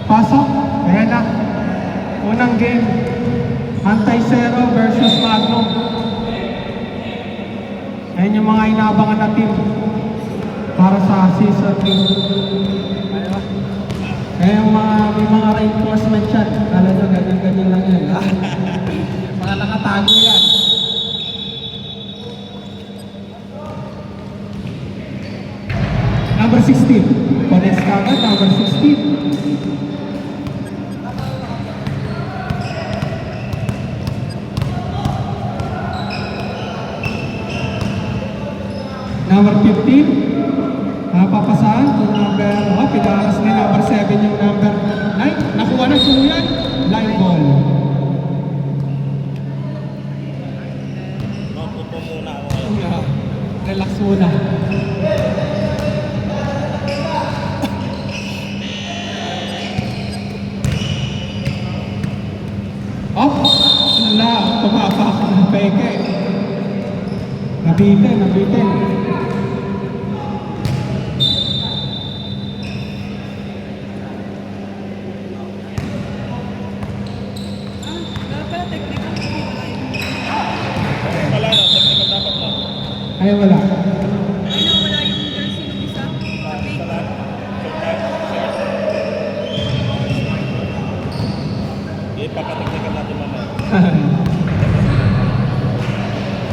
Pasok. Ayan na. Unang game. Anti-Zero versus Magnum. Ayan yung mga inaabangan na team para sa season 3. Kaya yung may mga reinforcement yan. Kala nyo, ganyan-ganyan lang yan. Mga nakatago yan. Number 16. Connects kagad, number 16. Number 15, papasahan kung number, pinaras ni number 7 yung number 9. Nakuha na suyan, line ball. Mapupo muna ako. Relax muna. Wala, tumapak ng peke. Nabitin. Wala na, technical dapat lang. Ay, wala. Wala yung jersey ng isa. Ipapatechnical natin mamaya.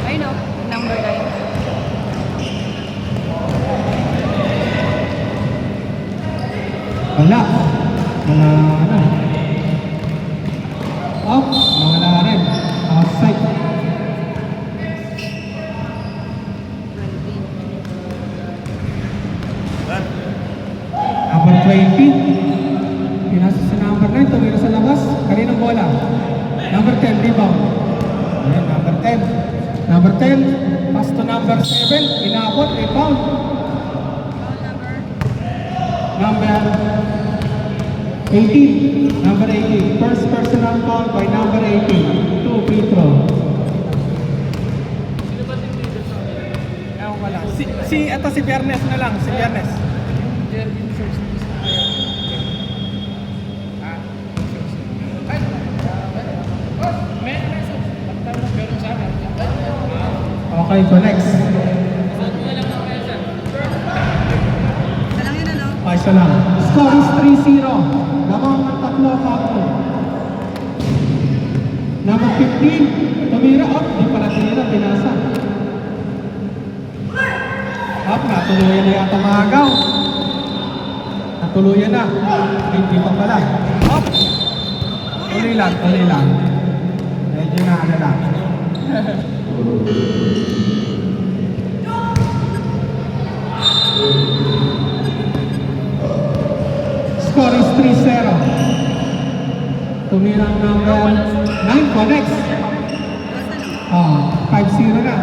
Ayun o, number 9. Wala. Wala. Wala rin. Outside. Number 20. Pinasa sa number 9. Tumira sa labas. Kaninang bola? Number 10. Rebound. Ayan, number 10. Number 10. Pass to number 7. Inabot. Rebound. Number 18. Number 18. First personal foul by number 18. 2 free throw. Ewan ko lang. Si Biernes na lang. Si Biernes. Okay, so next. Alam yun ano? Isa lang. Score is 3-0. Lamang ang tatlo kapo. Number 15. Tumira. Di pala tinira. Pinasa. Natuluyan na yata maagaw. Natuluyan na. Hindi pa pala. Tuloy lang. Medyo na ano lang. Score is 3-0. Tumira ang number 9 connects. 5-0 na.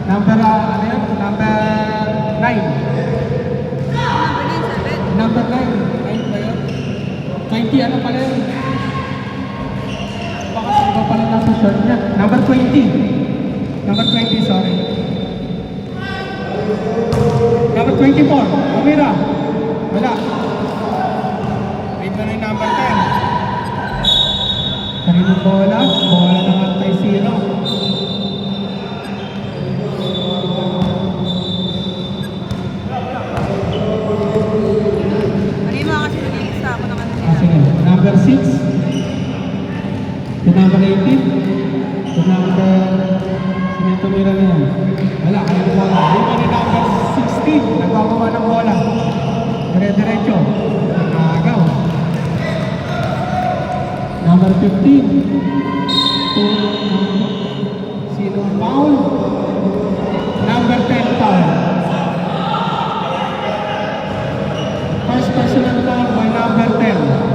Number na yun? Number 9. Number 9 9, 7. ba yun? 20 ano pala yun? Baka sa iba pala nasa short niya. Number 20. Number 20, sorry. Number 24. Tumira. Wala. Wait na rin number 10. Kaninong bola? Bola ng anti-zero. Ano yung mga kasi nag-iista ako ng ano nila? Sige. Number 6. To number 18. To number... Sino yung tumira na yan? Wala. Kaninong bola? Dito ni number 16. Nagbabawa ng bola. Dire-diretso. Nakagaw. Number 15. To sinong foul? Number 10 foul. First personal foul by number 10.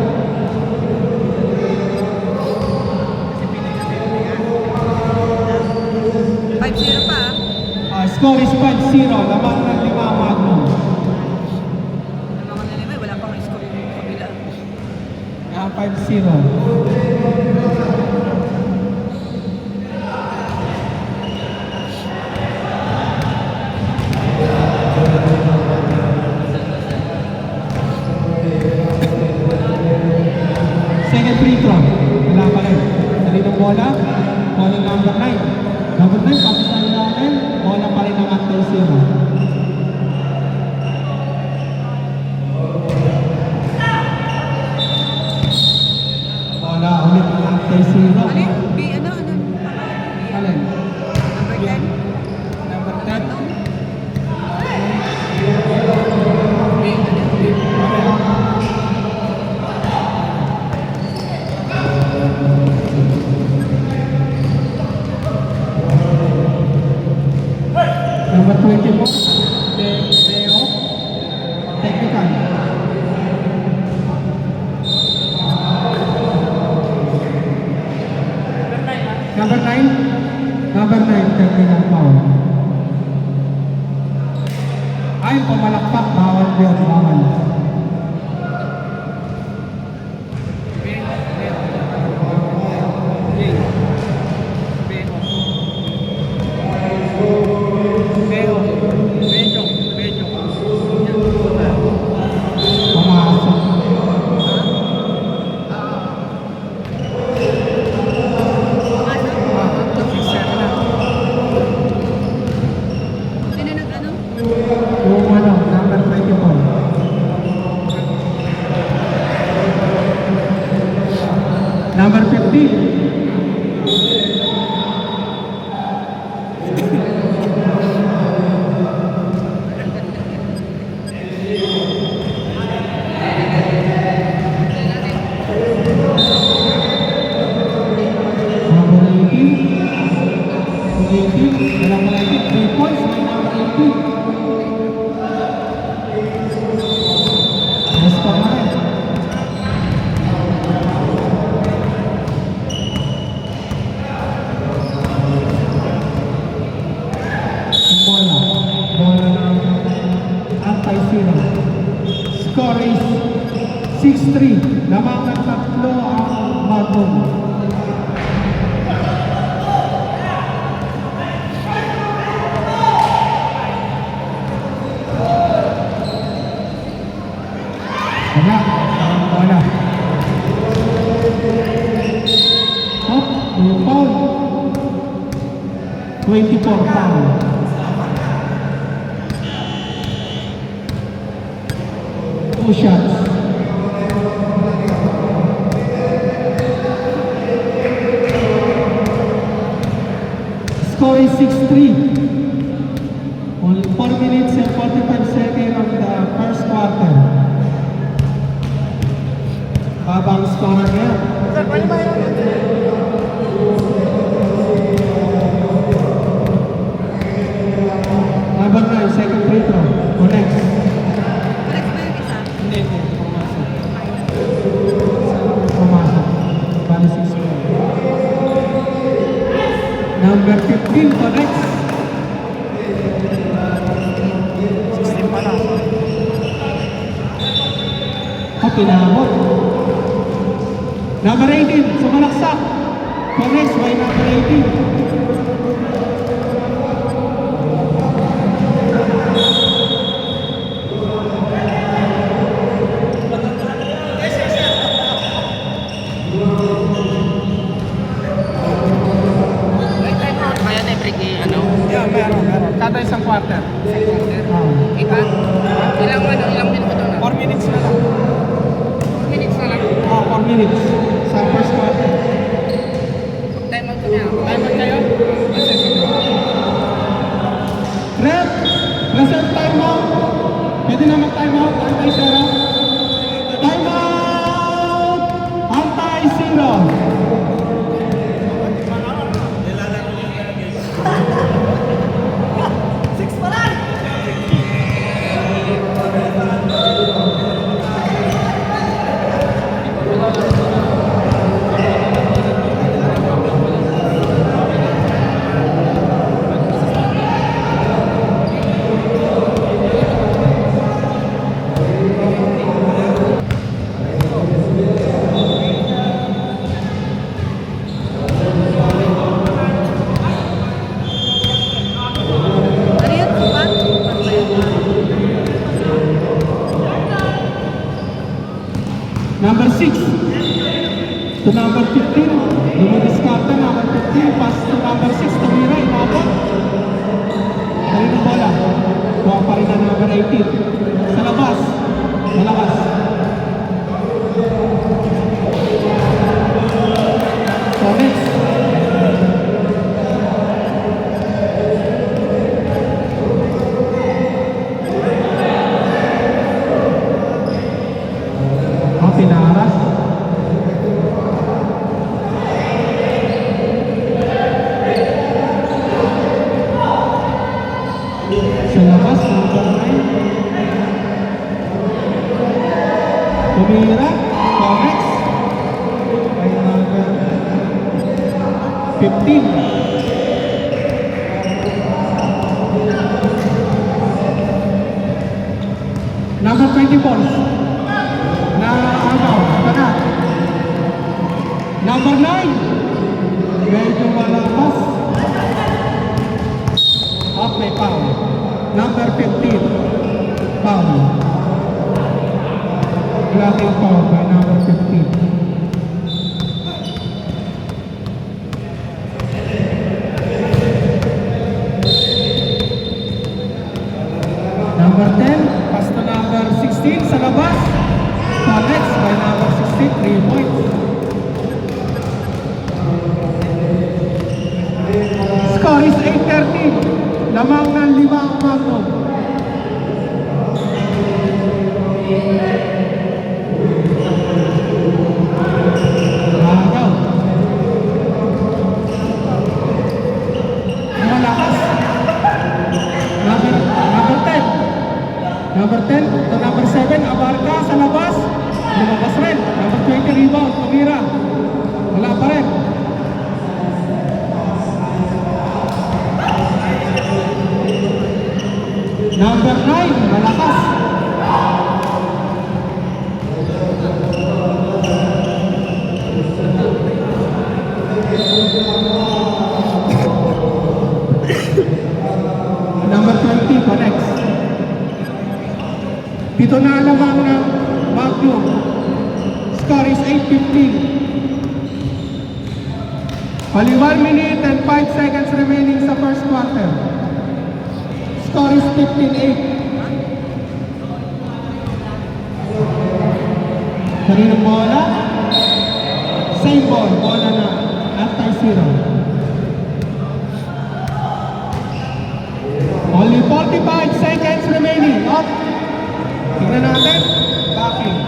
Score is 5-0. Lamang ng 5 Magnum. Ang mga nila wala pang score yung kabila. 5-0. bola. Bola number 9. Number 9, pass sa ilalim. Bola pa rin ang anti-zero. Bola ulit ang anti-zero. Ano yun? B, ano? Ano? Alin? Number 10? Number 10. Number 24, Deo, technical. Number 9, number 9, technical foul. Ay, pamalakpak, bawal yun, bawal. Pumasok. Sino nag-ano? Yung ano, number 24. Number 15. Number 18. 18. Walang malaki. 3 points. May number 18. Yes pa na rin. Bola. Bola ng anti-zero. Score is 6-3. Lamang ng tatlo ang Bagong. Wala. Wala. Oh, may foul. 24 foul. Two shots. Score is 6-3. On 4 minutes and 45 seconds of the first quarter. Habang score ngayon. Number 9, second free throw. Connect. Correct ba yung isa? Hindi. Pumasok. Pumasok. Bali 6 point. Number 15, connect. 16 pa lang. Pinabot. Number 18, sumalaksak. Connects by number 18. May time out. Kaya na break ano? Yeah, meron. Kada isang quarter. Iba? Ilang minuto daw na? 4 minutes na lang. 4 minutes na lang. 4 minutes. Sa first quarter. Time out ko niya. Time out kayo? Rep, reserve time out. Pwede na mag-time out. Anti-zero. Time out! Anti-zero. number 18. Sa labas. Malakas. So next. Pinaras. Sa labas, number 9. Tumira. Comex. By number 15. Number 24. Na ano, kana. Number 9. Medyo malakas. Up may foul. Number 15. Foul. Blocking foul by number 15. Number 10. Pass to number 16 sa labas. Connects by number 16, 3 points. Score is 8-13. Lamang ng 5 ang Magnum. Agaw. Malakas. Number 10. Number 10 to number 7, Abarca sa labas. Lumabas rin. Number 20, rebound. Tumira. Wala pa rin. Number 9, malakas. Number 20, connects. Dito na lamang ng Magnum. Score is 8-15. Only 1 minute and 5 seconds remaining sa first quarter. Score is 15-8. Kaninang bola? Same ball. Bola na. Anti-zero. Only 45 seconds remaining. Up. Tignan natin. Backing.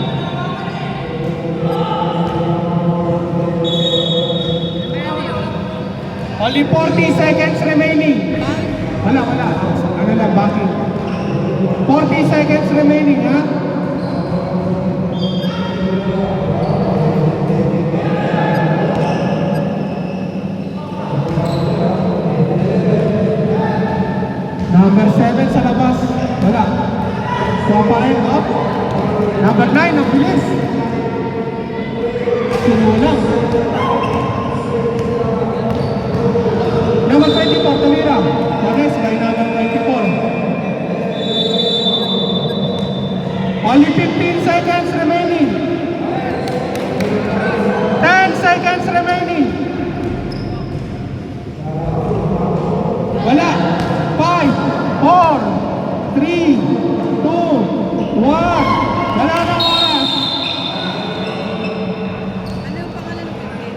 Only 40 seconds remaining. Wala. Ano lang, backing. 40 seconds remaining, ha? Number 7 sa labas. Wala. So, parang up. Number 9, ang bilis. Sinulang. Number 24, Tumira. Connects by number 24. Only 15 seconds remaining. 10 seconds remaining. Wala. 5, 4, 3, 2, 1. Wala na oras. Ano yung pangalan ng game?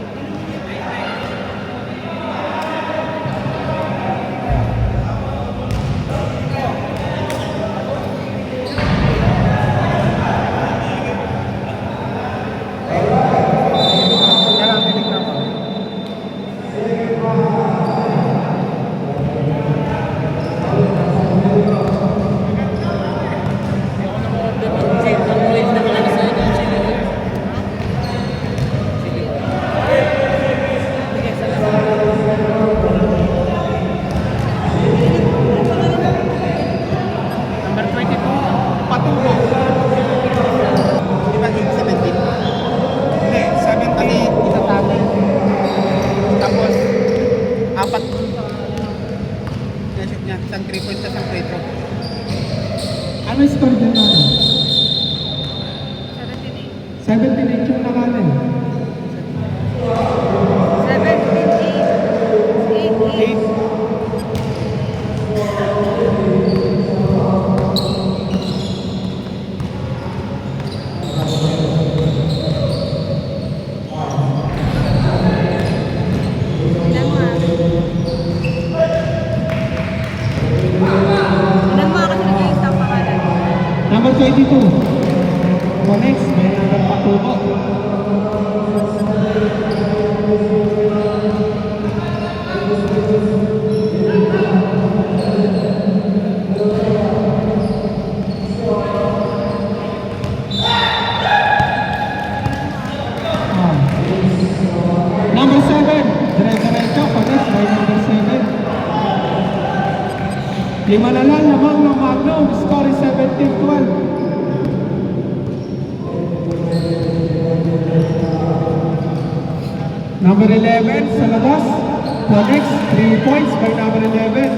Yan ang titignan ko. Number 22, Patubo. Di ba 17? Hindi, 17. Kasi isa tama. Tapos, 4. Nashoot niya. Isang 3 points, isang free throw. Ano yung score dyan na? 17-8. 17-8 yung nakatin. 17-8. 8-8. 22. Connects, may number Patubo. Number 7, dire-diretso, connects by number 7. 5 na lang, lamang ng Magnum, score is 17-12. Number 11 sa labas, connects, 3 points by number 11.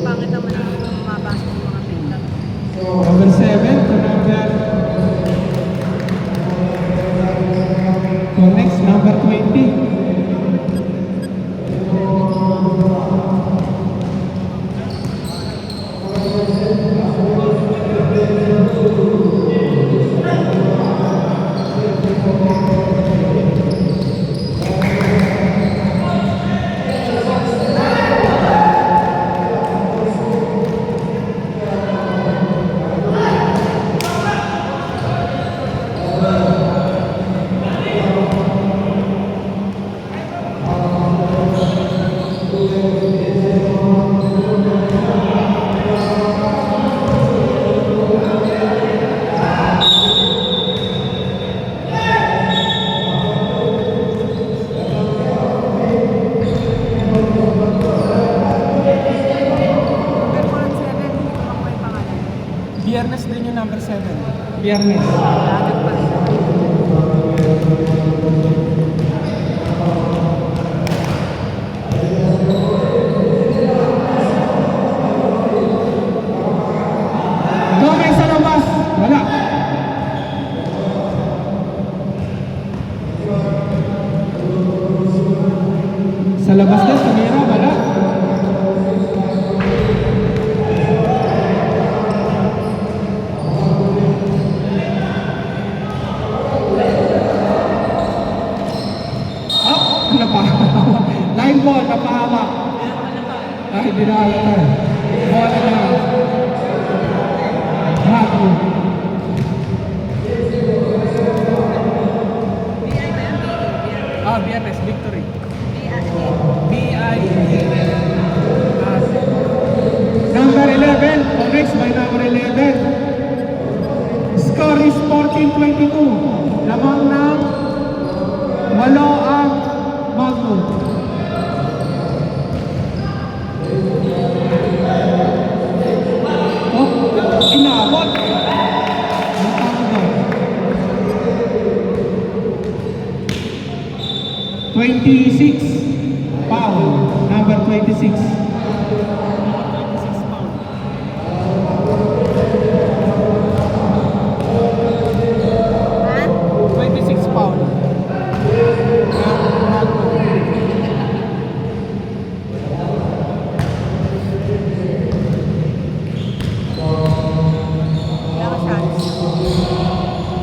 Pangit naman ang mabasa ng mga pinta. Number 7 to number connects, number 20. Number 7, hindi ko makuha yung pangalan. Biyernes din yung number 7. Biyernes. Lagat pa rin. Gomez sa labas, wala. Sa labas na, tumira, wala. Napahamak. Line ball, napahamak. Ay, dinala na. Bola na. Bago. BI ba yan? BI. Biyernes, victory. BI. Number 11, connects by number 11. Score is 14-22. Lamang ng 8 ang Magnum. Oh, inabot. Natanggol. 26 foul. Number 26. Ha? 26 pound. Wala ka chance.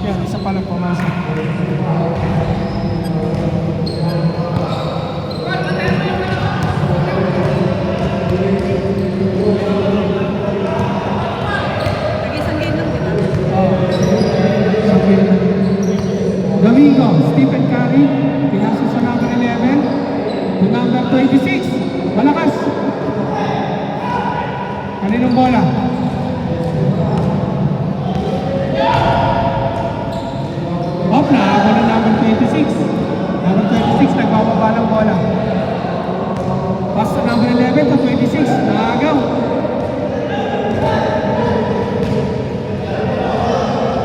Yan, isa pa lang pumasok. Nag-isang game lang, di ba? Domingo, Stephen Curry, pinasok sa number 11 to number 26. Malakas. Kaninong bola? Hop, naako na number 26. Number 26, nagbababa ng bola. Pass to number 11 to 26. Naagaw.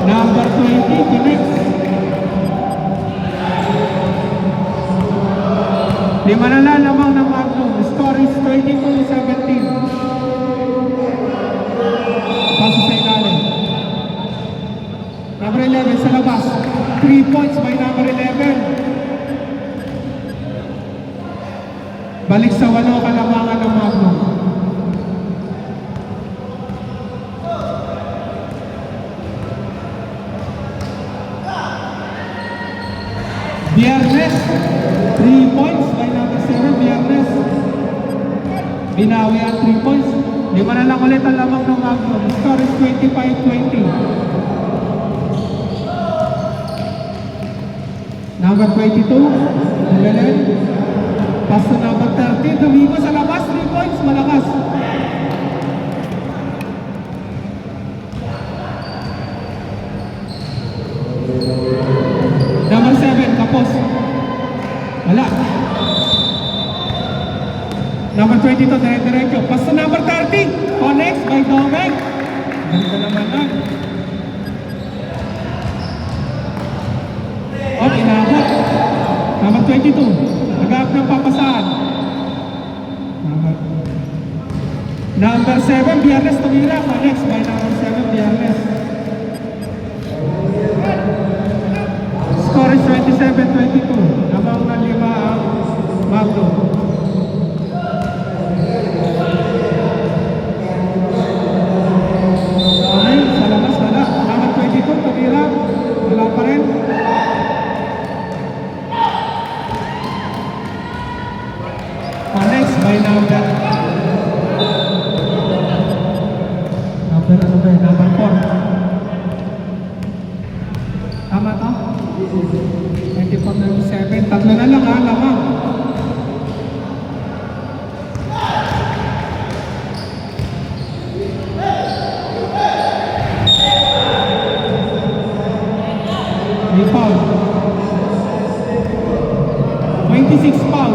Number 20, connects. 5 na lang lamang ng Magnum. Score is 22-17. Paso sa ilalim. Number 11 sa labas. 3 points by number 11. Balik sa 8 kalamangan ng Magnum. Biyernes, 3 points by number 7, Biyernes. Binawi ang 3 points. Lima na lang ulit ang lamang ng Magnum. Score is 25-20. Number 22, Belen. Pass to number 30, Domingo sa labas, 3 points, malakas. Number 7, Kapos. Wala. Number 22, dire-diretso. Pass to number 30, connects by Domeng. Ganda naman lang. Oh, inabot. Number 22, nag-up ng papasahan. Number 7, Biyernes tumira. Connects by number 7, Biyernes. Score is 27-22. Nabang na 5 ang Magno. Okay, sa labas wala. Number 22, tumira. Wala pa rin. Connects by number ano ba yun? Number 4. Tama to? 24-7. Tatlo na lang ha, lamang. May foul. 26 foul.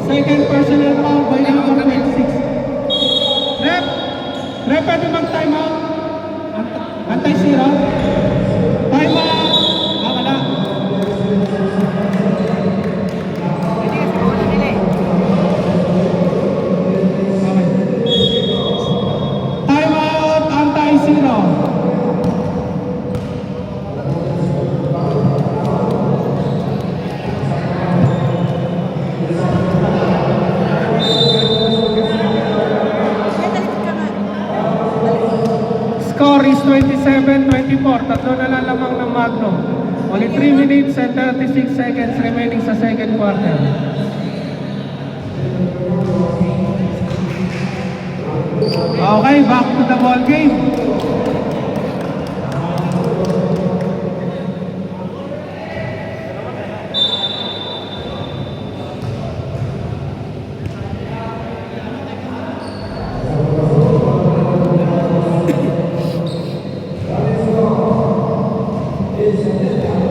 Second personal foul by number 26. Rep! Rep, pwede mag-time out? Anti-zero? Time out! Wala. Hindi kasi bola nila eh. Okay. Time out! Anti-zero. Score is 27-24. Tatlo na lang lamang ng Magno. Only 3 minutes and 36 seconds remaining sa second quarter. Okay, back to the ball game.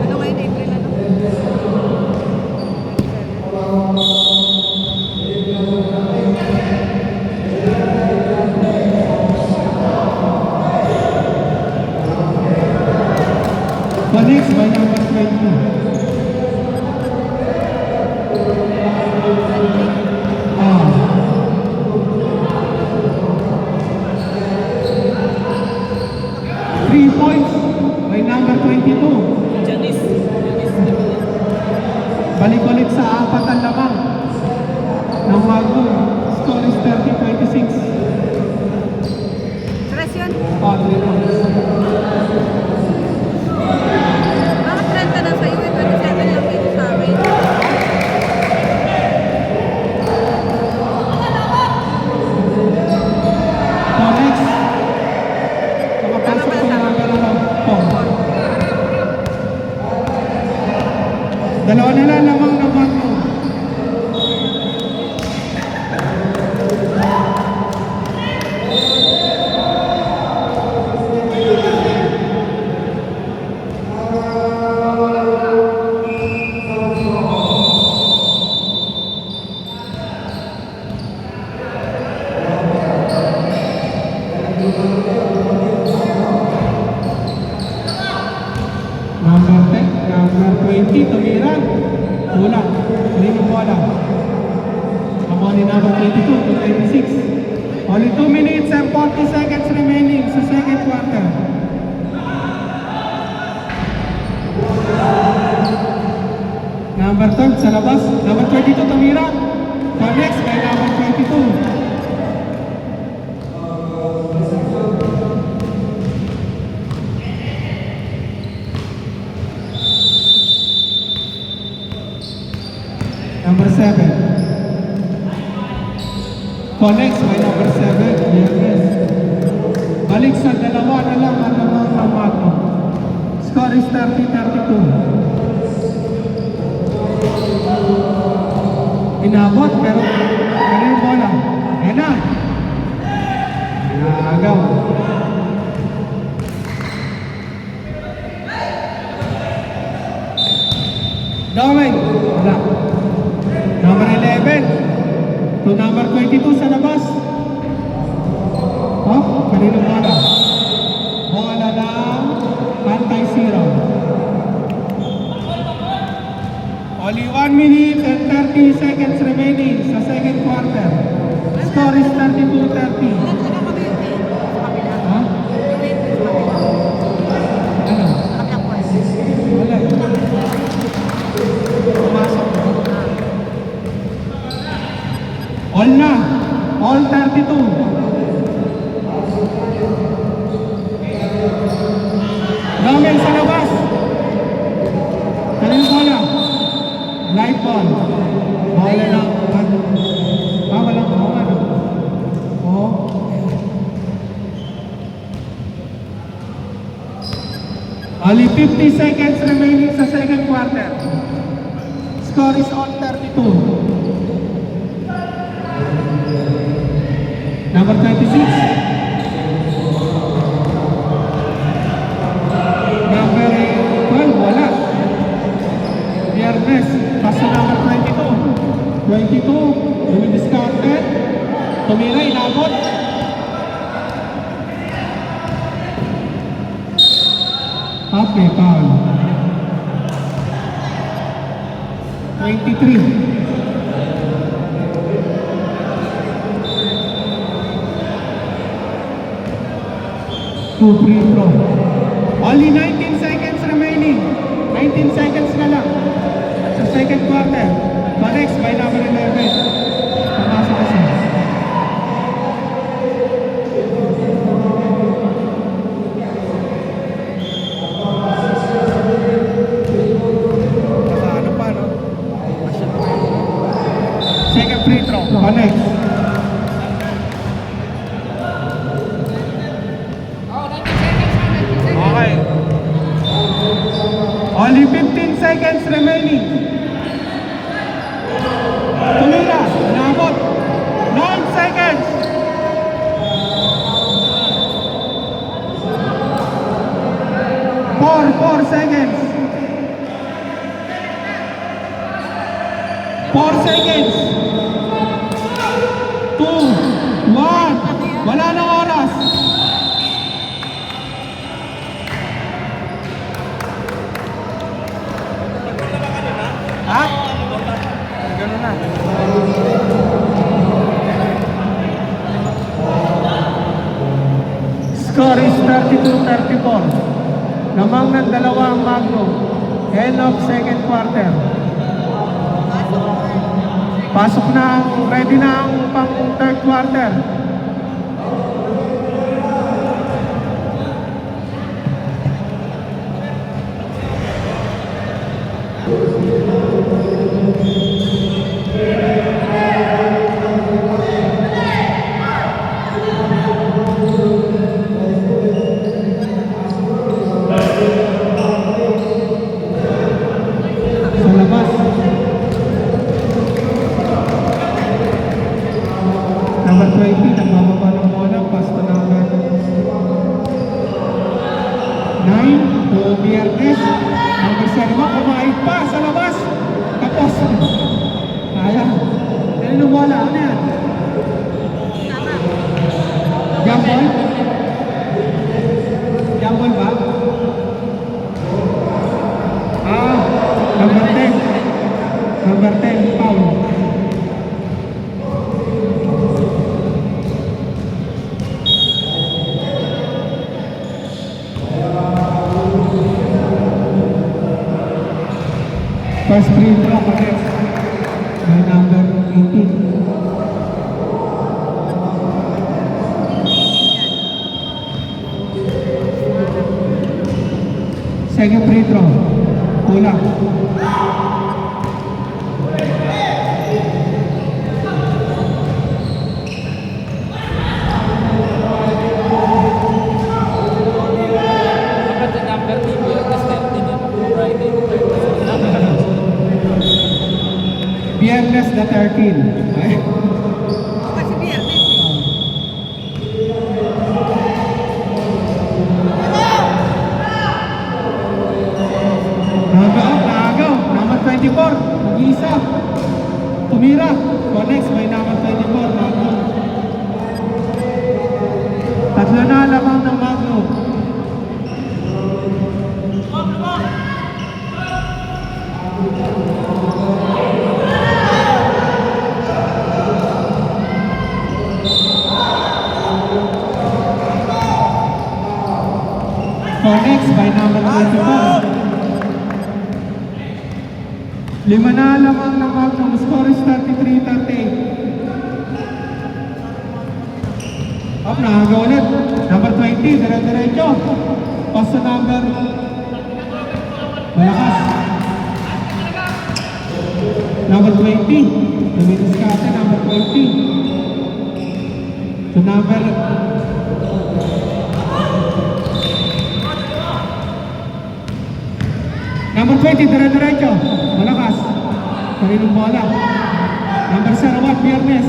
Ano ngayon, April ano? Connects by number 20. Ah. 3 points by number 22. Janice. Balik ulit sa 4 ang lamang ng Magno. Score is 30-26. Stress yun. 3 points. Bakit 30 na sa'yo eh? 27 lang dito sa amin. Connects. Nakapasok sa number 4. Dalawa na lang lamang ng Magno. Number 10, number 20, tumira. Kulang. Hindi mo bola. Ako ni number 22 to 26. Only 2 minutes and 40 seconds remaining sa second quarter. Number 12 sa labas. Number 22 tumira. Connects by number 22. Number 7. Connects by number 7. Yes. Balik sa dalawa na lang at naman ng Magno. Score is 30-32. Inabot pero yung bola. Ayan na. Naagaw. Dawing. Wala. Number 11. To number 22 sa labas. Oh, kanino bola? Bola ng anti-zero. Only 1 minute and 30 seconds remaining sa second quarter. Score is 32-30. Talaga kami yung eight sa kabila. Ha? Yung eight sa kabila. Ano? Kabilang pwesto. Wala. Pumasok. All na. All 32. Daming sa labas. Kanino bola? Light ball. Bola lang. Walang kawan. Oh. Only 50 seconds remaining sa second quarter. Score is on 32. Number 26. Number 12, wala. Viernes, paso number 22. 22, discounted. Tumira, inabot. Okay, foul. 23. Two free throw. Only 19 seconds remaining. 19 seconds na lang. Sa second quarter. Connects by number 11. Pumasok kasi. Ano pa, no? Second free throw. Connects. Okay. Only 15 seconds remaining. Tumira, inabot. 9 seconds. Four seconds. 4 seconds. 2, 1. Wala na oras. Ha? Ganun na. Score is 32-34. Namang ng dalawa ang Magno. End of second quarter. Pasok na ang, ready na ang pang third quarter. Sa labas. Number 20, nagbababa ng bola, pass to number 9, to Viernes. Number 7, kumain pa sa labas. Tapos, ayan. Yan yung bola, ano yan? Jump ball? Jump ball ba? Number 10. Number 10, foul. First free throw connects by number 18. Second free throw. Kulang. Biyernes the 13. Ay. Kasi biyernes eh. Naagaw. Number 24. Mag-iisa. Tumira. Connects by number 24. Magnum. Tatlo na lamang ng Magnum. Connects by number 24. Lima na lamang ng Magnum. Score is 33-38. Up, nakagawa ulit. Number 20, dire-diretso. Pass to number. Malakas. Number 20. Lumitis ka ate, number 20. To number. Number 20, dire-diretso. Malakas. Kaninong bola. Number 01, Biyernes.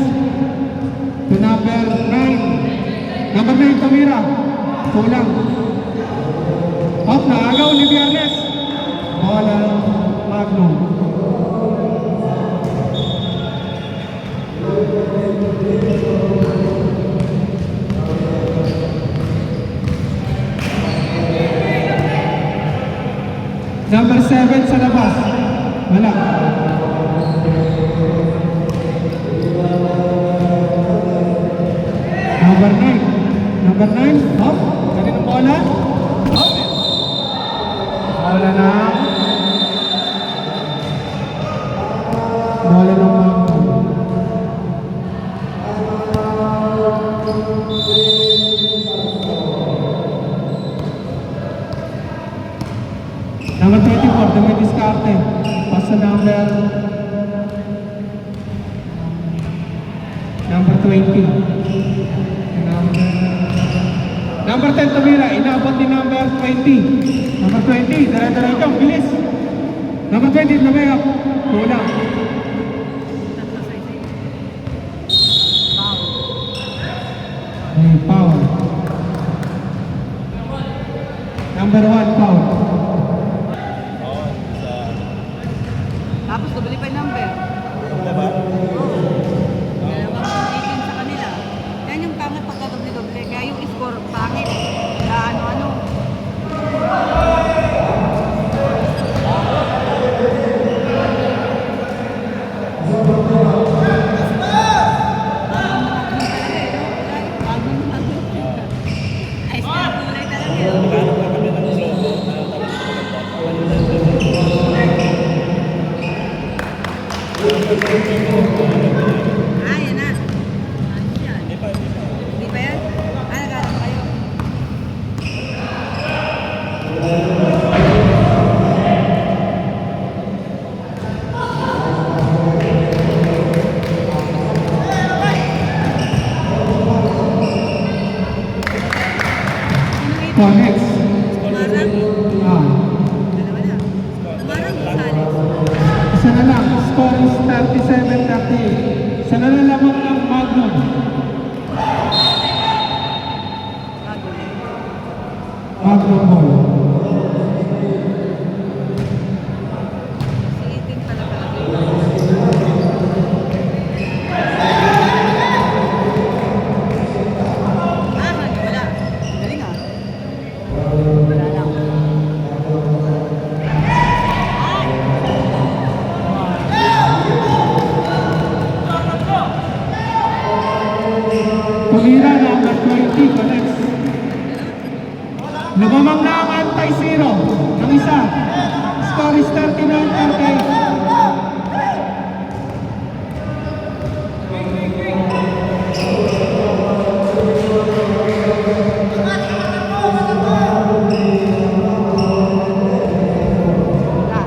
To number 9. Number 9, Tamira. Kulang. Up, naagaw ni Biyernes. Bola Magnum. Number 7 sa labas. Wala. Number 9. Number 9. Hop. Galing ang bola. Hop. Bola na. Bola na. Number 24, dumi diskarte. Pass sa number 20. Number 10, Tamira. Inabot ni number 20. Number 20, dire-diretso. Bilis. Number 20, lumayap. Kulang. Ay, foul. Number 1, foul. Tapos nabili pa yung number. Diba? Dalawang 18 sa kanila. Yan yung pangit pagka-doble-doble. Kaya yung score pangit. Kaya ano-ano. Ay, sa kulay talaga yun. Naghanap na kami ng logo. Ah, yan na. Ano yan? Hindi pa yan? Ah, naghanap kayo. Connects. Tumarang. Ah. Dalawa na. Tumarang Gonzales. Isa na lang. Score is 37-38. Isa na lang lamang ng Magnum. Bago. Magnum ball. Si Ethan pala talaga. Ah, wala. Galing ah. Wala lang. Tumira number 20. Connects. Lumamang na ang anti-zero. Ang isa. Score is 39-38. Wala.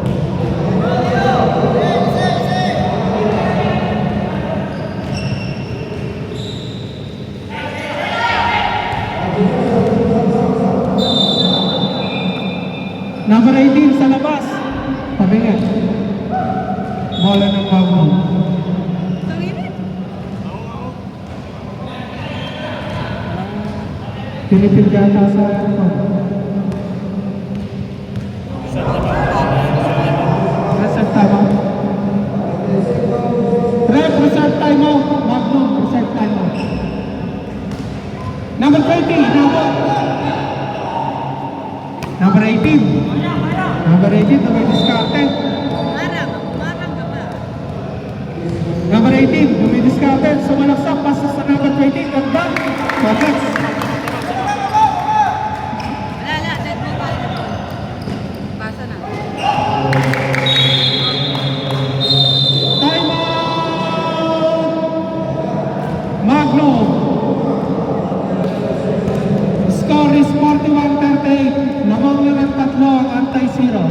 Number 18 sa labas. Pabingat. Bola ng Magnum. Pinipil yata sa ano. Reserve time out. Ref, reserve time out. Magnum, reserve time out. Number 20, inabot. Number 18. Number 18, na may discarded. Marang ka ba? Number 18, na may discarded. Sumalaksak, pasok sa number 20. Ganda. Perfect. Wala, let mo pa. Pasa na. Time out! Magnum. Score is 41-38. Lamang lang ang tatlo ang anti-zero.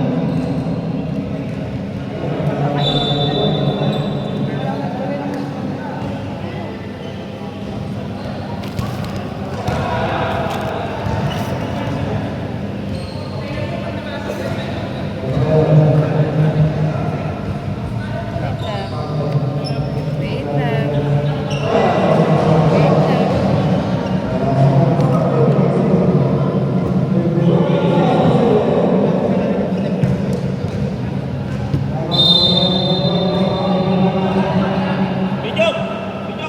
Wait lang. Wait lang. Video! Video!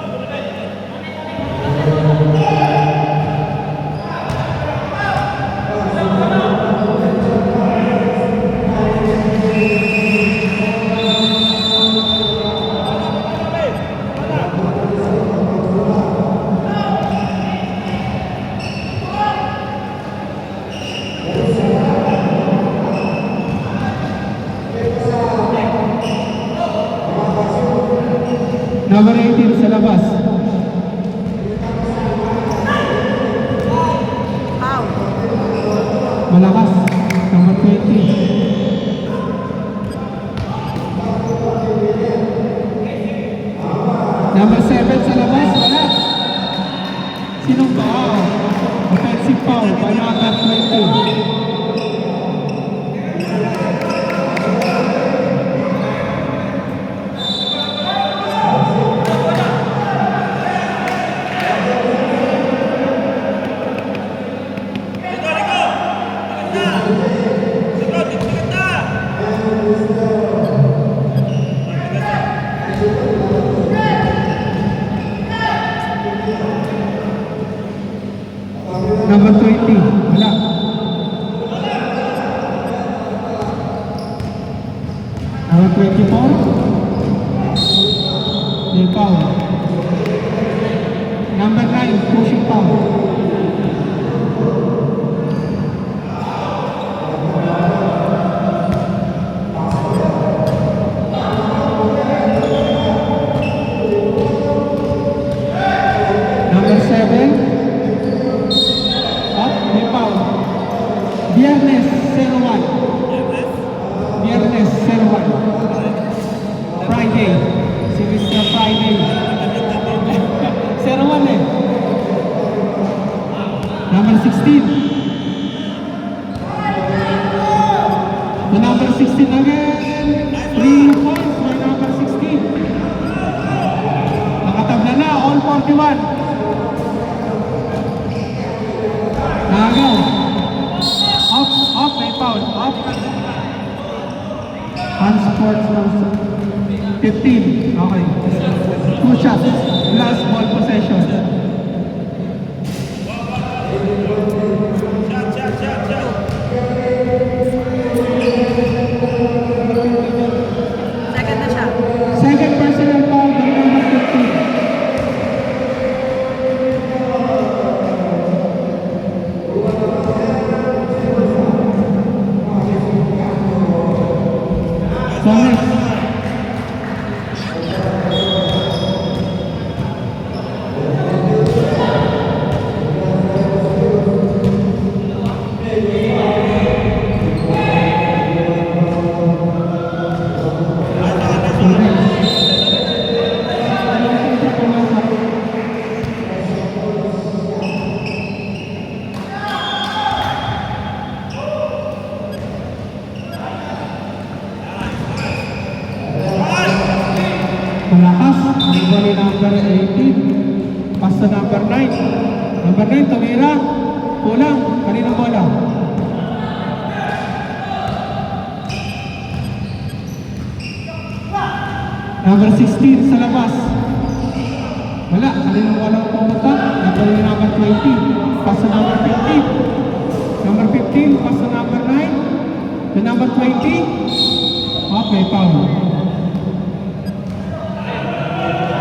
Number 18 sa labas. How? Malakas. Number 20. Number 7 sa labas. Wala. Sinong ba? Offensive foul by number 20. Number 20. Wala. Number 24. May foul. Number 9. Pushing foul. Number 7. Up, may foul. Viernes 01. Viernes 01. Friday. Si Mr. Friday. 01 eh. Number 16. The number 16 again. 3 points by number 16. Nakatabla na, all 41. Nagaw. Up, may foul. Up. Hand sports ng 15. Okay. 2 shots. Last ball possession. Shot, shot, shot, shot! Second na siya. Second personal foul by number 15. So next. Malakas. Ang bali number 18. Pass to number 9. Number 9, tumira. Kulang. Kaninong bola? Number 16 sa labas. Wala. Kaninong bola ang pumunta? Ito yung number 20. Pass sa number 15. Number 15. Pass sa number 9. The number 20. Okay, foul.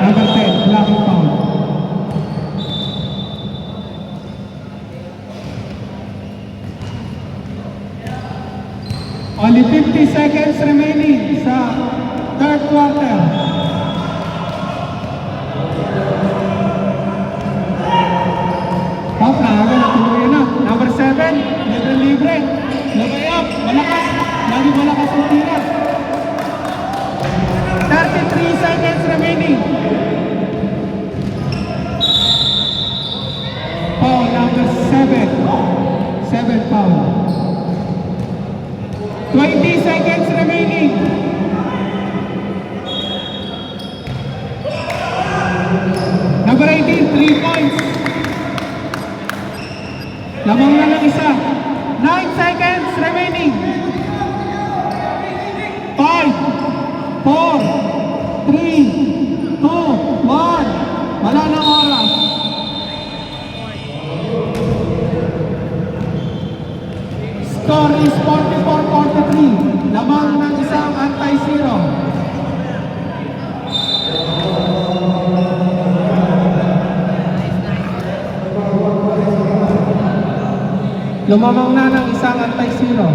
Number 10. Wala akong foul. Only 50 seconds remaining sa third quarter. Top na, agad na, tuluyan na. Number 7, libre. Labay up, malakas. Lagi malakas ang tira. 33 seconds remaining. Foul number 7. 7 foul. 20 seconds remaining. Number 18, 3 points. Lamang na lang isa. 9 seconds remaining. 5, 4, 3, 2, 1. Wala nang oras. Score is 44-43. Lamang ng isang anti-zero. Lumamang na ng isang anti-zero.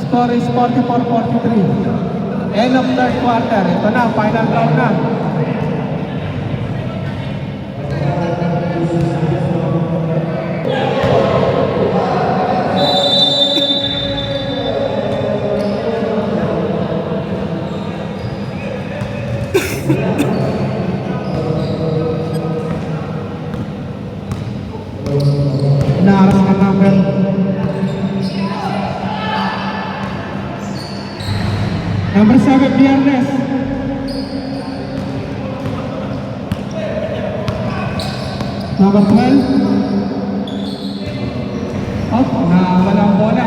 Score is 44-43. End of third quarter. Ito na, final round na. Naaras na number. Number 7, Biernes. Number 12. Oh, wala ang bola.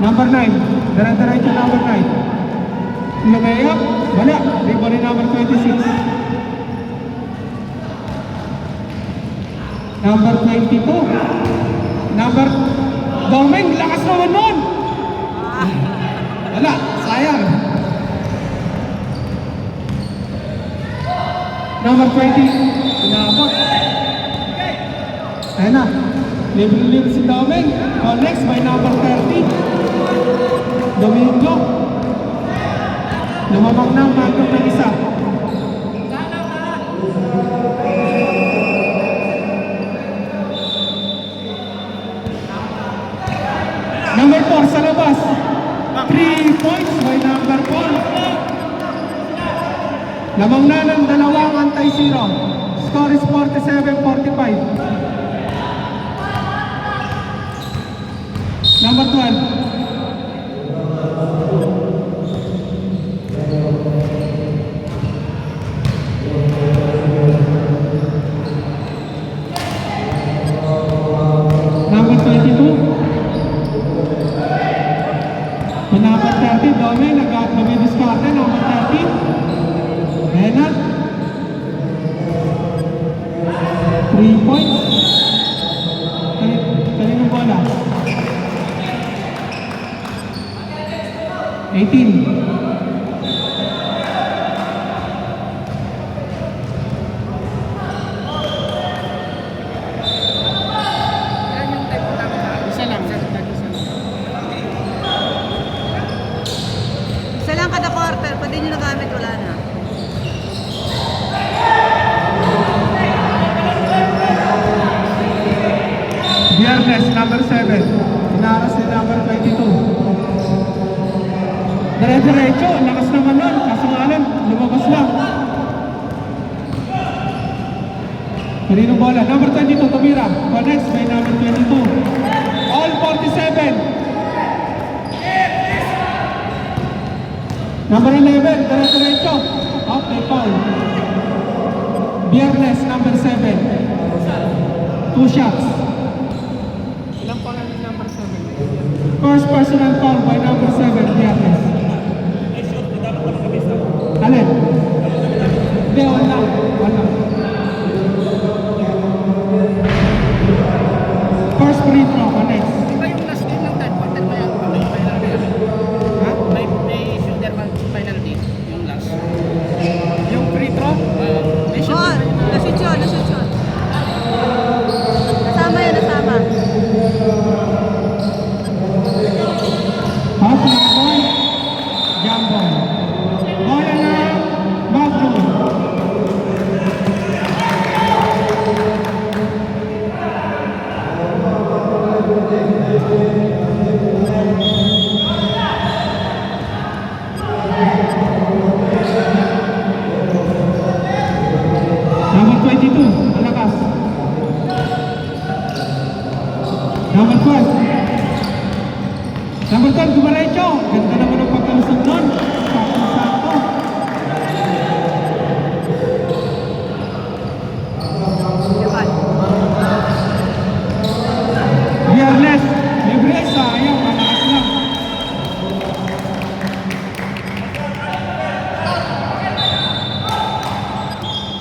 Number 9. Diretso number 9. Lumayap. Wala. Rebound ni number 26. Number 22. Number Doming, lakas naman nun. Wala, sayang. Number 20. Inabot. Ayan na. Libre si Doming. Connects by number 30. Domingo. Lumamang na ang magkong ng isa. Number 4 sa labas. 3 points by number 4. Lamang na ng dalawang anti-zero. Score is 47-45. Number 12. Number 22. Number 30, Dome, nag-diskarte, number 30. Renat. 3 points. Kaninong bola? 18. Isa lang kada quarter, pati nyo nagamit, wala na. Biernes, number 7. Inaras ni number 22. Dire-diretso, lakas naman nun. Kaso nga lang, lumabas lang. Kaninong bola? Number 22, tumira. Connects by number 22. All 47. Number 11, dire-diretso. Out, may foul. Biernes, number 7. 2 shots. First personal foul by number 7, Diates. Ay, shoot. Dapat naman kabisa. Alin? Hindi, wala. Wala. First free throw, next. Di ba yung last game ng third quarter pa yan? May final din. Ha? May shooter man final din. Yung last. Yung free throw? May Oh, shooter. nashoot yun, nashoot yun. Nasama yun, nasama. Half na ball. Jump ball. Bola na Magnum. Number 22, malakas. Number 12. Number 12, Dumarecho. Ganda naman ang pagkalusog nun. Sakto-sakto. Diban? Fearless. Libre, sayang. Malakas lang.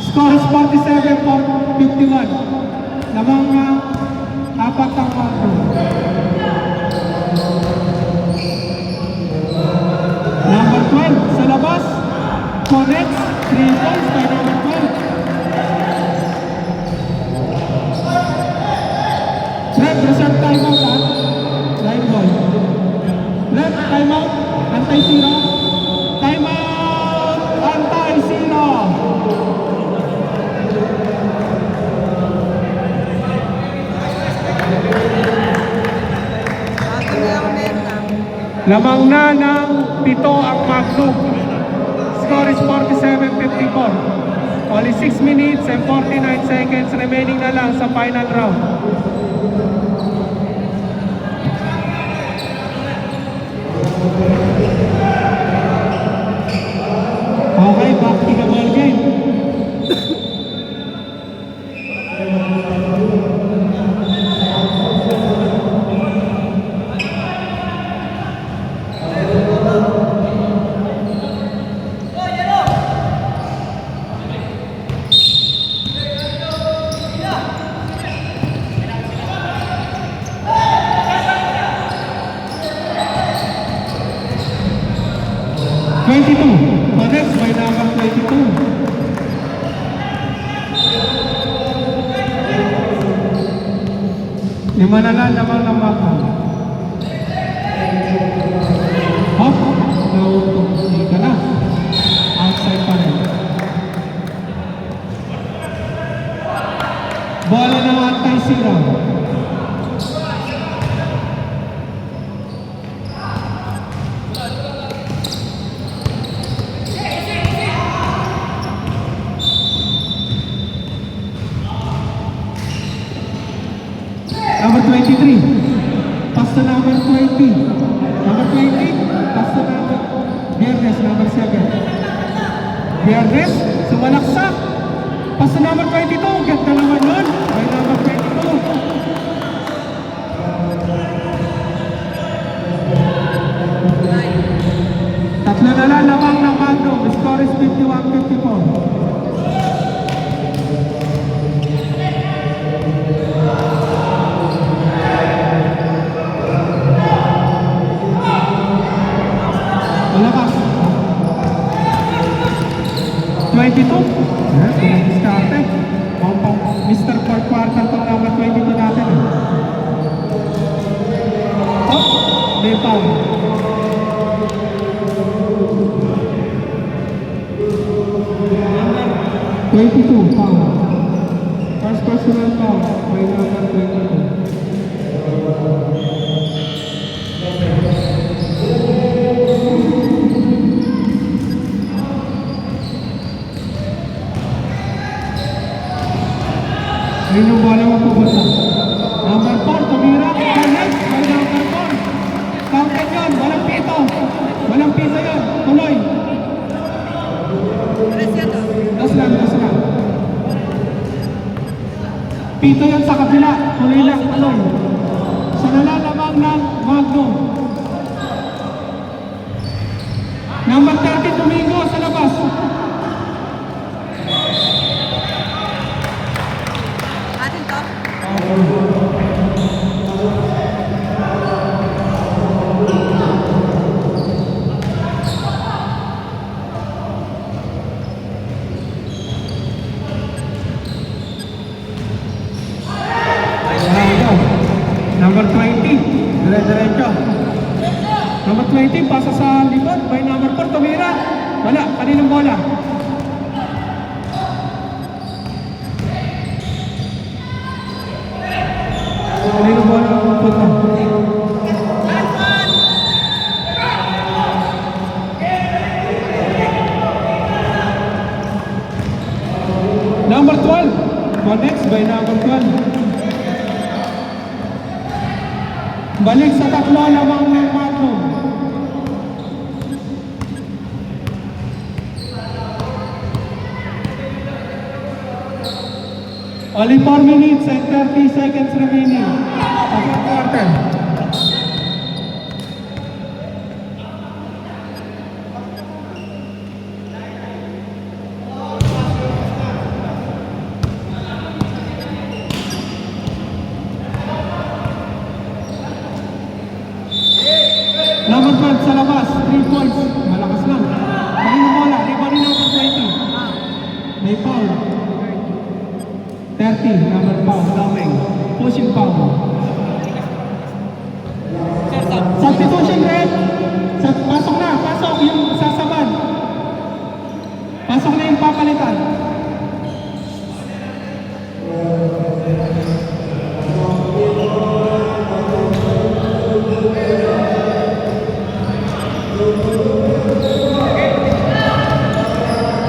Score is 47-51. Lamang apat ang Magnum. Number 12 sa labas. Connects. 3 points by number 12. Ref, reserve timeout ha. Line ball. Ref, timeout. Anti-zero. Timeout. Anti-zero. Bago na ako meron. Lamang na ng 7 ang Magnum. Score is 47-54. Only 6 minutes and 49 seconds remaining na lang sa final round. Okay, back to the ball game. Connects by number 22. Lima na lang naman ng Magnum. Hop, nauto. Ika na. Outside pa rin. Bola ng anti-zero. Number 23, pass to number 20. Number 20, pass to number Viernes, number 7. Viernes, sumalaksak. Pass to number 22, ganda naman yun. By number 22. Tatlo na lang lamang ng Magnum. The score is 51-54. Malakas. 22. Yes, pinag-discarte. Mr. Fourth Quarter tong number 22 natin. Oh, may foul. Number 22, foul. First personal foul by number 22. Ayun yung bola mapupunta. Number 4, tumira. Connect by number 4. Counted yun. Walang pito. Walang pito yun. Tuloy. Alas yan to. Das lang. Pito yun sa kabila. Tuloy lang. Tuloy. Sa nalalamang ng Magnum. Number 30, Domingo sa labas. Atin to. Number 20, dire-diretso. Number 20, pasa sa likod. By number 4, tumira. Wala, kaninang bola? Kaninang bola ang punta? Number 12, connects by number 12. Balik sa tatlo lamang ng Magnum. Only 4 minutes and 30 seconds remaining. Second quarter. Number 12 sa labas, 3 points. Malakas lang. Kanina bola, rebound ni number 20. May foul. 30, number foul, Lameng. Pushing foul. Substitution red. Pasok na, pasok yung sasaban. Pasok na yung papalitan.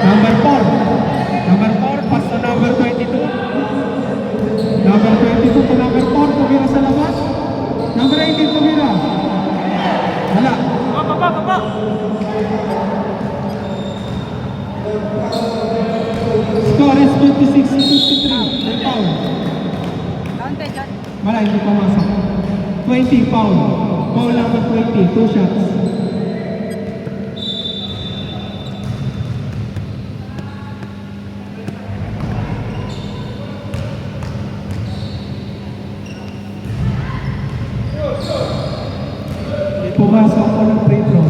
Number 4. Number 4, pass to number 22. Number 22 to number 4, tumira sa labas. Number 18, tumira. Wala. Baba. Score is 56-53. May foul. Counted, John. Wala, hindi pumasok. 20, foul. Foul number 20, 2 shots. Pumasok ako ng free throw.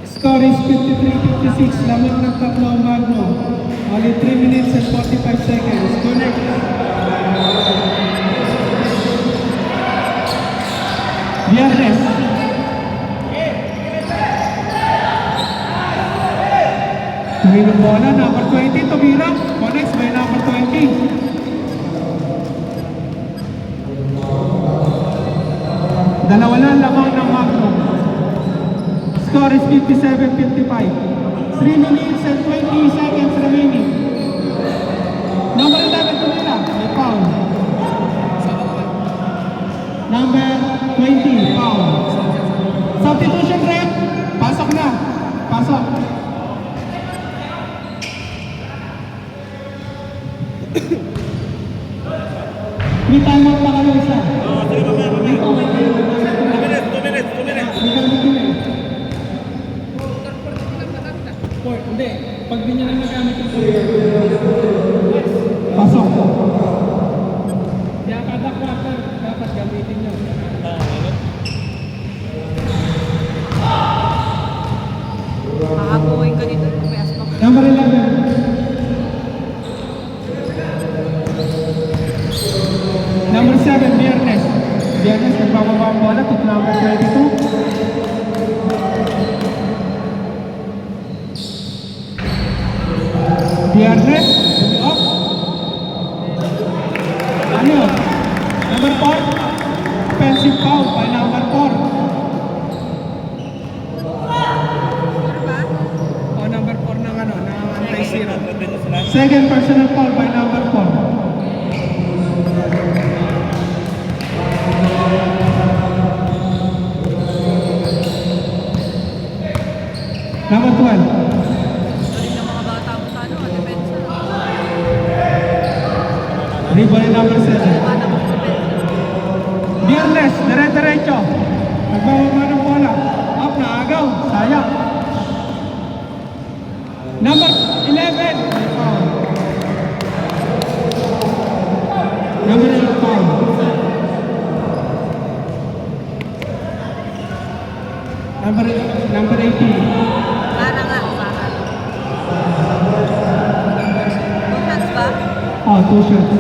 Score is 53-56. Lamang ng tatlo ang Magno. Only 3 minutes and 45 seconds. Connect. Viernes. Tuminong bola. Number 20. Tumira. Connects by number 20. Dalawa lang lamang ng Magnum. Score is 57-55. 3 minutes and 20 seconds remaining. Number 11, tumira. May foul. Number 20, foul. Substitution rep. Pasok na. Pasok. May timeout pa kayo isa. Sige, mamaya. 2 minutes. May gamit yun eh. Hindi. Pag di niya lang nagamit yung pasok. Kaya kada quarter, dapat gamitin nyo. Makakuhin ka dito. May asmak. Number 11. Number 7, Viernes. Viernes, nagbababa ang bola to number 22. Viernes, up. Ano yun? Number 4, offensive foul by number 4. O, number 4 ng ano, ng anti-zero. Second personal foul by number 4. Number 12. Galing ng mga bata mo sa ano, depensa. Rebound number 7. Bata mo sa depensa. Viernes, dire-diretso. Nagbababa ng bola. Number 18. Para nga, para. Bukas ba? Oh, 2 shots.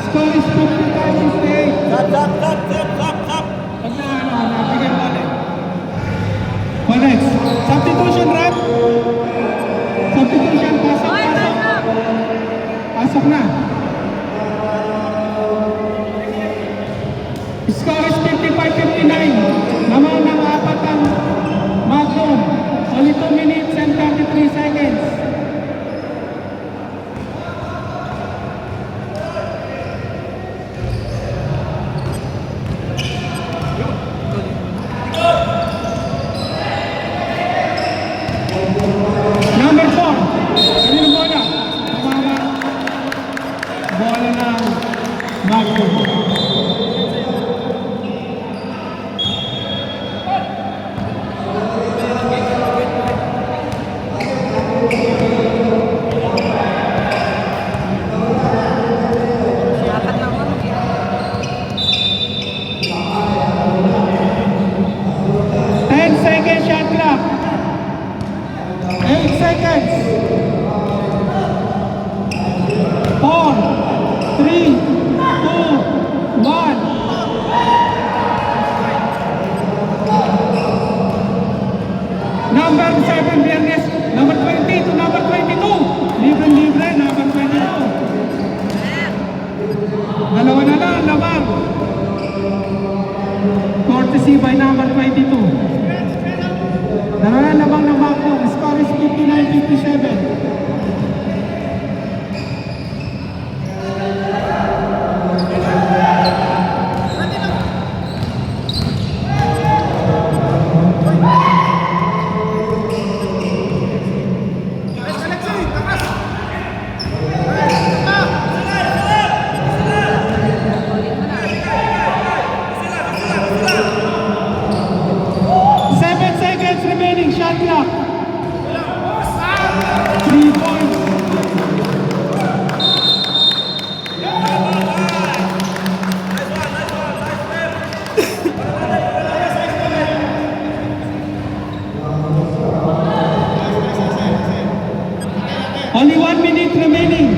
Score is 55-58. Stop, stop, stop, stop, stop, stop. Pag nabigyan mo ulit. Well, next. Substitution, rep. Substitution, pasok, Hoy, pasok. pasok! Pasok na. Score is 55-59. Naman ng apat ang Magnum. Only 2 minutes and 33 seconds. Number 4. Kanino bola? Tumama. Bola ng Magnum. Dapat lang mo. 10 seconds shot clock. 8 seconds. 4, 3, 2, 1. Number 7, Viernes. Number 20 to number 22. Libre, number 22. Dalawa na lang, labang. Courtesy by number 22. Dalawa na labang ng Magnum. Score is 59-57. Remaining shot clock. 3 points. Only 1 minute remaining.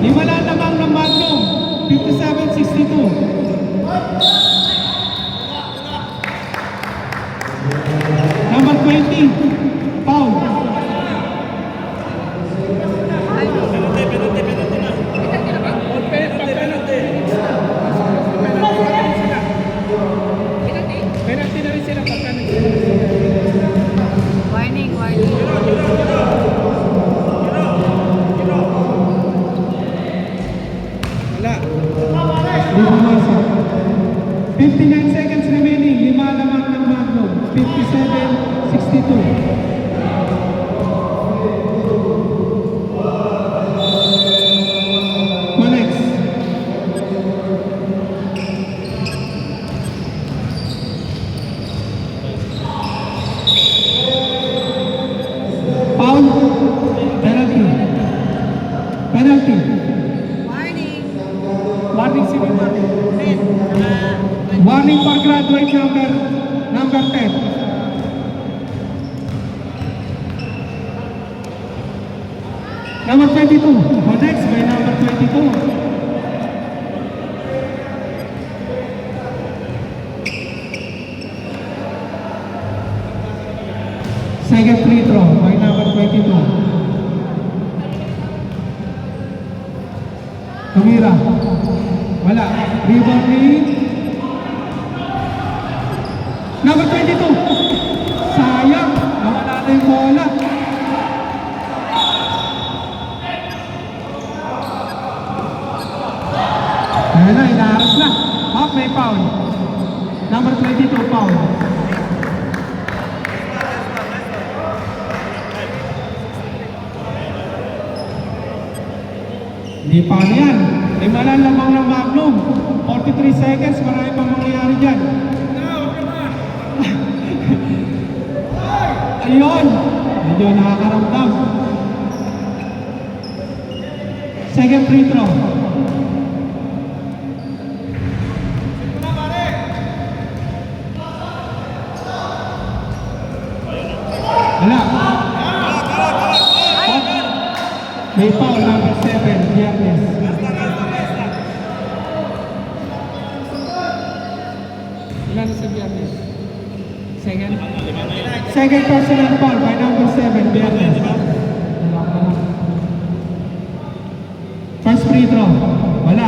Iwala lamang ng Magnum. 57-62. Number 20, foul. Penalty, penalty, penalty na. Penalty, penalty. Penalty na rin sila pagka Warning, warning. wala. 59 seconds remaining. 5 lamang ng Magnum. 57-62. Manex. Foul. Penalty. Penalty. Warning. Warning sino warning? Warning for graduate number 10. Number 22. Next by number 22. Second free throw by number 22. Tumira. Wala. Rebound ni number 22. Sayang. Nawala na yung bola. Ayan na, inaharas na. Half may foul. Number 22 foul. Hindi pa na yan. Lima lang lamang ng Magnum. 43 seconds, marami pang mangyayari dyan. Ayun! Medyo nakakaramdam. Second free throw. May foul, number 7, Viernes. Ilan sa Viernes? Second? Second personal foul by number 7, Viernes. First free throw. Wala.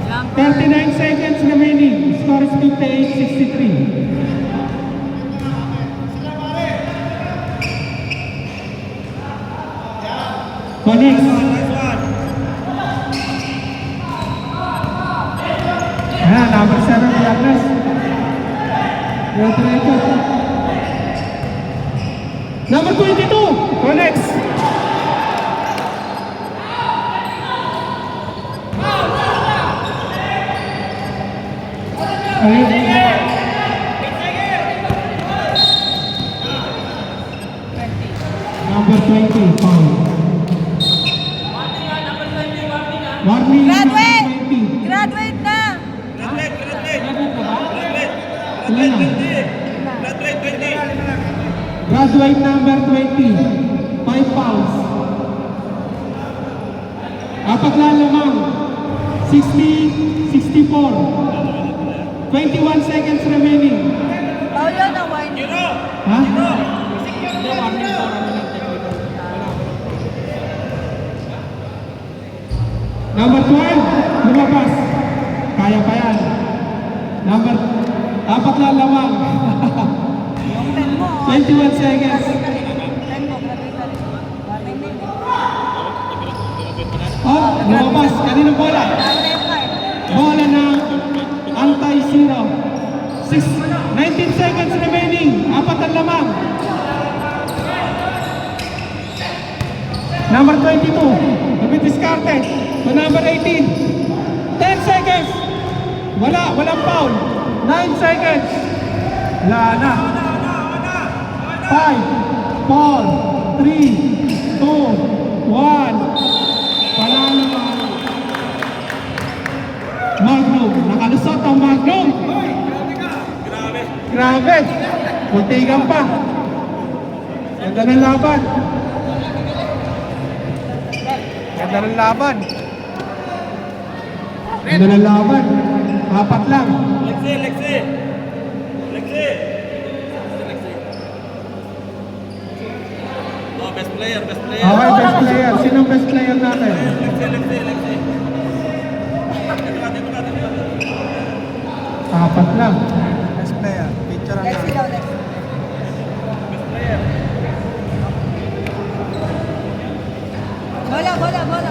Jumper. 39 seconds remaining. Score is 58-63. Phoenix. Ayan, number 7, Viernes. Number 22, Phoenix. Ayun. Number 20, foul. Warning, Graduate! number 20. Graduate na! Ilan na? Graduate 20. Graduate number 20. 5 fouls. Apat lang lamang. 60, 64. 21 seconds remaining. Paul yun ang wine. Ha? Number 12, lumabas. Kaya pa yan. Apat lang lamang. Yung pen mo. 21 seconds. Pen mo, graduate na rin. Warning din eh. Oh, lumabas. Kaninong bola? Graduate ka eh. Bola ng anti-zero. 19 seconds remaining. Apat ang lamang. Number 22. Dumidiscarte. To number 18. 10 seconds. Walang foul. 9 seconds. Wala na. 5, 4, 3, 2, 1. Wala naman. Magnum. Nakalusot ang Magnum. Grabe. Puntigan pa. Ganda ng laban. Ganda ng laban. Ganda ng laban. Apat lang. Lexi. Oh, best player. Okay, best player. Sinong best player natin? Lexi. Apat lang. Best player, picture ang Lexi daw, Lexi. Bola.